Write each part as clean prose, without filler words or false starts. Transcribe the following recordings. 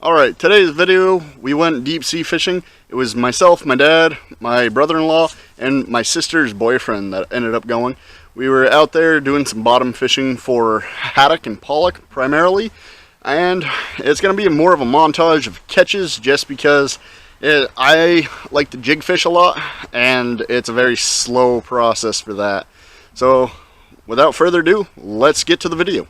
Alright, today's video, we went deep sea fishing. It was myself, my dad, my brother-in-law, and my sister's boyfriend that ended up going. We were out there doing some bottom fishing for haddock and pollock primarily, and it's going to be more of a montage of catches just because I like to jig fish a lot, and it's a very slow process for that. So, without further ado, let's get to the video.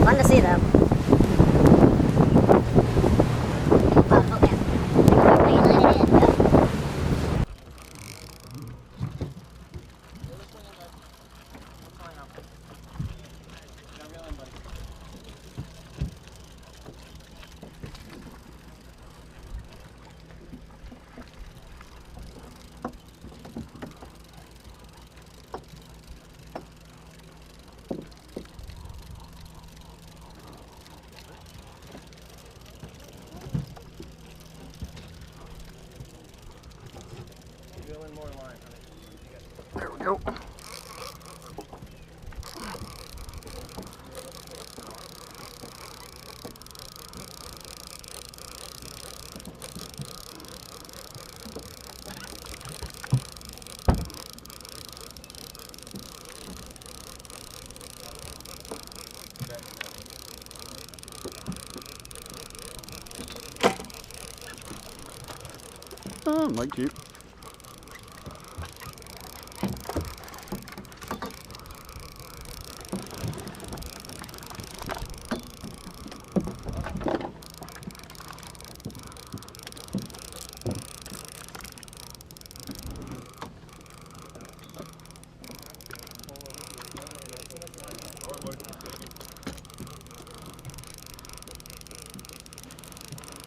Fun to see them. There we go. Oh, might keep.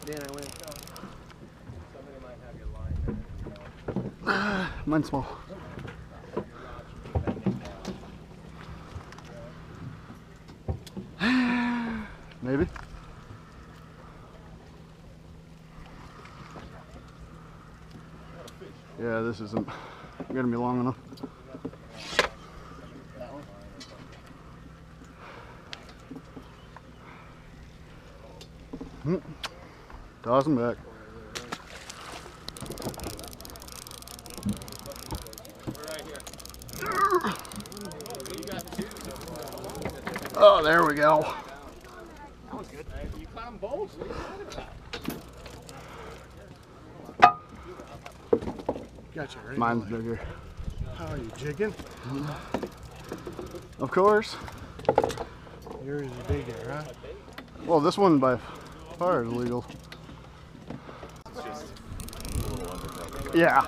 Dan, I went. Somebody might have your line there. Mine's small. Maybe. Yeah, this isn't gonna be long enough. Toss him back. Oh, there we go. That was good. You caught them both. What are you talking about? Gotcha, right? Mine's bigger. How are you, jigging? Of course. Yours is bigger, huh? Well, this one by far is legal. Yeah.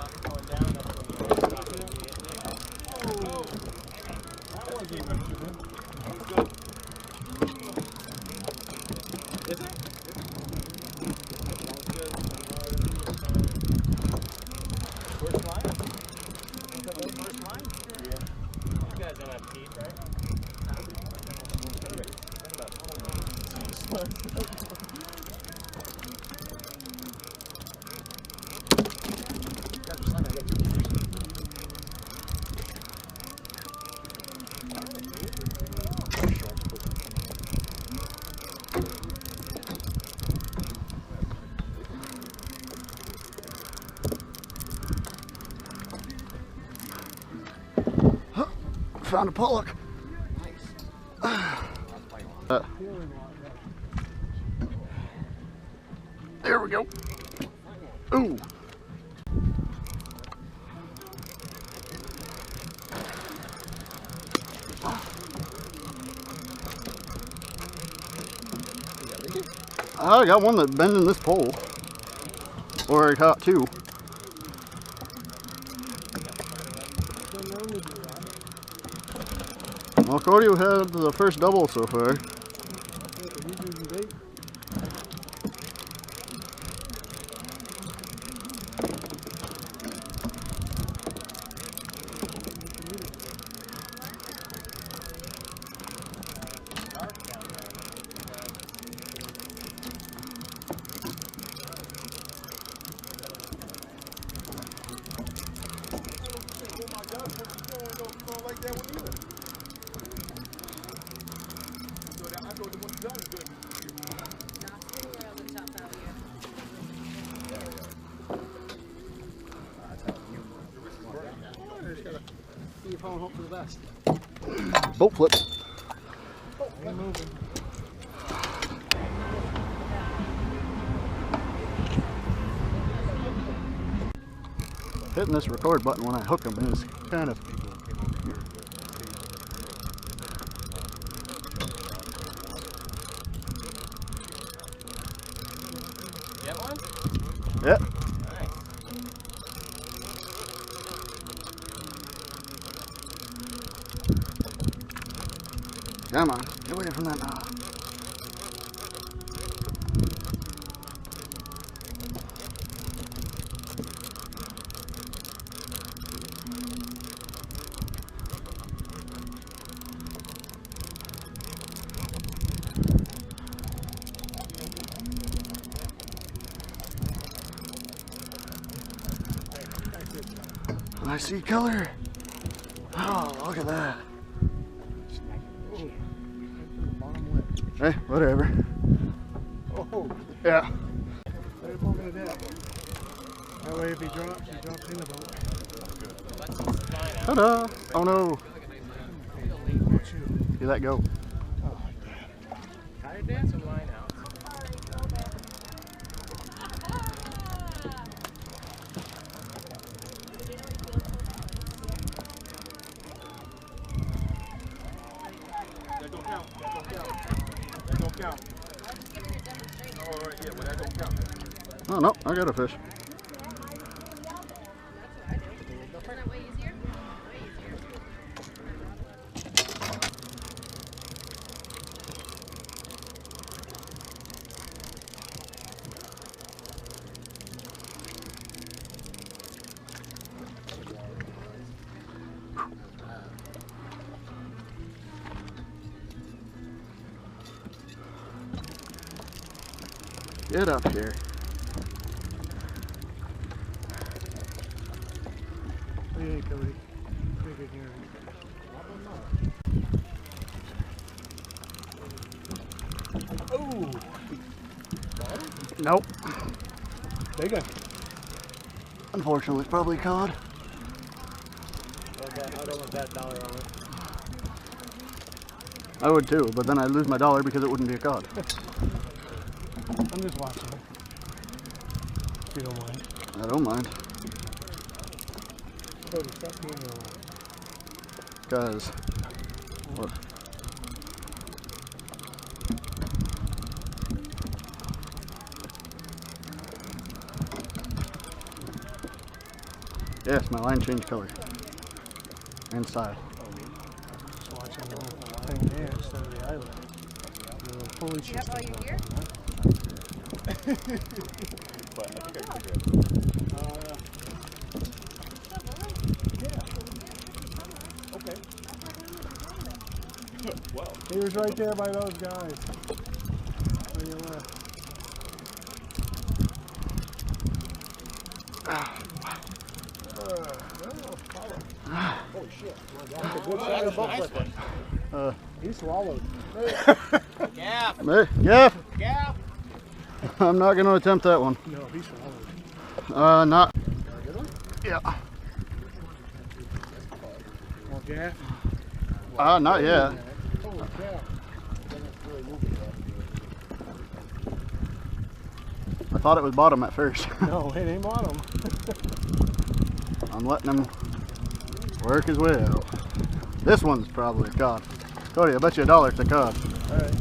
Is it? First line? First line? Yeah. You guys don't have teeth, right? Found a pollock. There we go. Ooh. I got one that's bending this pole. Or I caught two. Well, Cody had the first double so far. You're falling hope for the best. Boat flip. Oh, you're moving. Hitting this record button when I hook them is kind of. Get one? Yeah. Nice. Come on, get away from that now. I see color. Oh, look at that. Hey, whatever. Oh, Yeah. let it poke in the deck. That way if he drops in the boat. Ta-da! Oh no. See that go. Try to dance some line out. That don't count. That don't count. That don't count. Oh, all right, yeah, well, that don't count. Oh no, I got a fish. Get up here. What do you think, Cody? Pretty good here. Oh! Nope. Big one. Unfortunately, it's probably cod. Okay, I don't want that $1 on it. I would too, but then I'd lose my $1 because it wouldn't be a cod. I'm just watching it. If you don't mind. I don't mind. Cody, stop being your Because, what? Yes, my line changed color and style. just watching the little thing there instead of the island. The little pulley system. But I think I can figure it out. Okay. Well. He was right there by those guys. On your left. Holy shit. That's a good size boat flipper. He swallowed. Gaff! Hey, yeah, Gaff! I'm not going to attempt that one. No, he swallowed. Not. Good one? Yeah. More gaff? Not yet. Holy cow. I thought it was bottom at first. No, it ain't bottom. I'm letting him work his way out. This one's probably a cod. Cody, I bet you $1 it's a cod. Alright.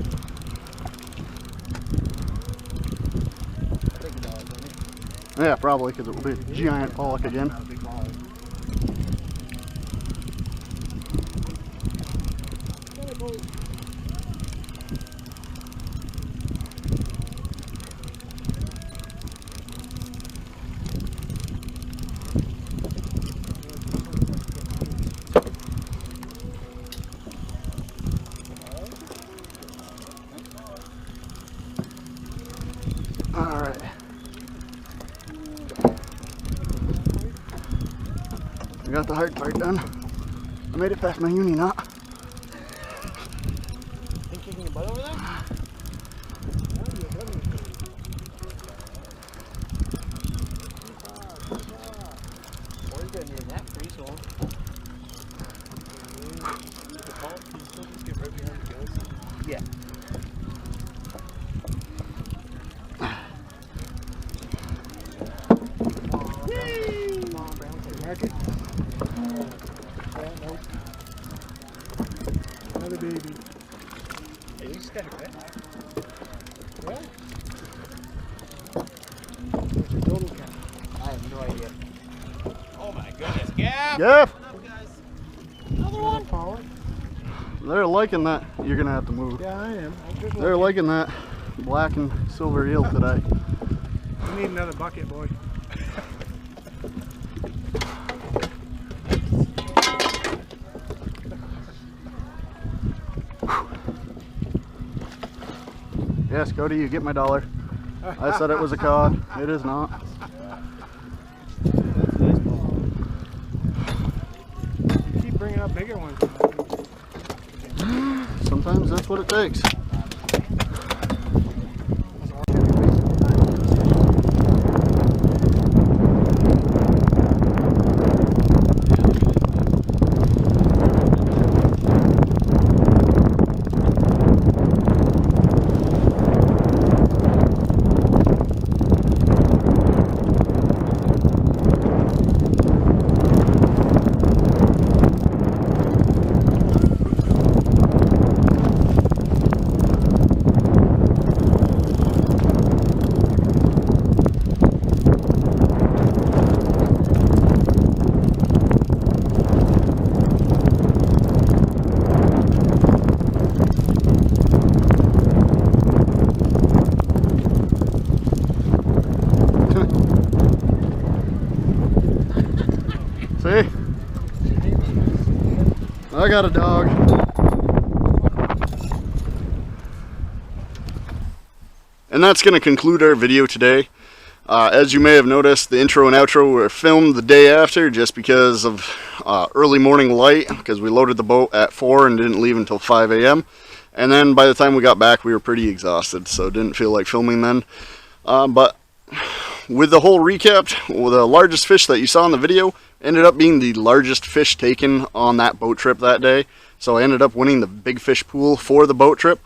Yeah, probably, because it will be a giant pollock again. Alright. I got the hard part done. I made it past my uni knot. Think you can get butt over there? Or you're gonna need that free soul. Can you still just get right behind the gills? Yeah. Come on, Brown. Can you mark it? Yeah, nope. Another baby. Hey, you just got a bit. Yeah. What's your total count? I have no idea. Oh my goodness, Gap! Yep. Another one? Power? They're liking that. You're gonna have to move. Yeah, I am. I'm just They're liking that black and silver eel today. You need another bucket, boy. Yes, Cody, you get my dollar. I said it was a cod. It is not. That's a nice ball. You keep bringing up bigger ones. Sometimes that's what it takes. See? I got a dog. And that's going to conclude our video today. As you may have noticed, the intro and outro were filmed the day after just because of early morning light, because we loaded the boat at 4 and didn't leave until 5 a.m. And then by the time we got back, we were pretty exhausted, so didn't feel like filming then. But with the whole recap, the largest fish that you saw in the video ended up being the largest fish taken on that boat trip that day. So I ended up winning the big fish pool for the boat trip.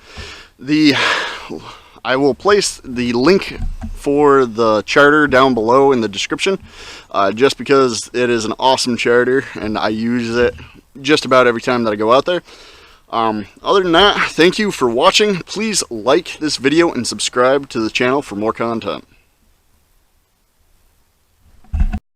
I will place the link for the charter down below in the description, just because it is an awesome charter and I use it just about every time that I go out there. Other than that, thank you for watching. Please like this video and subscribe to the channel for more content.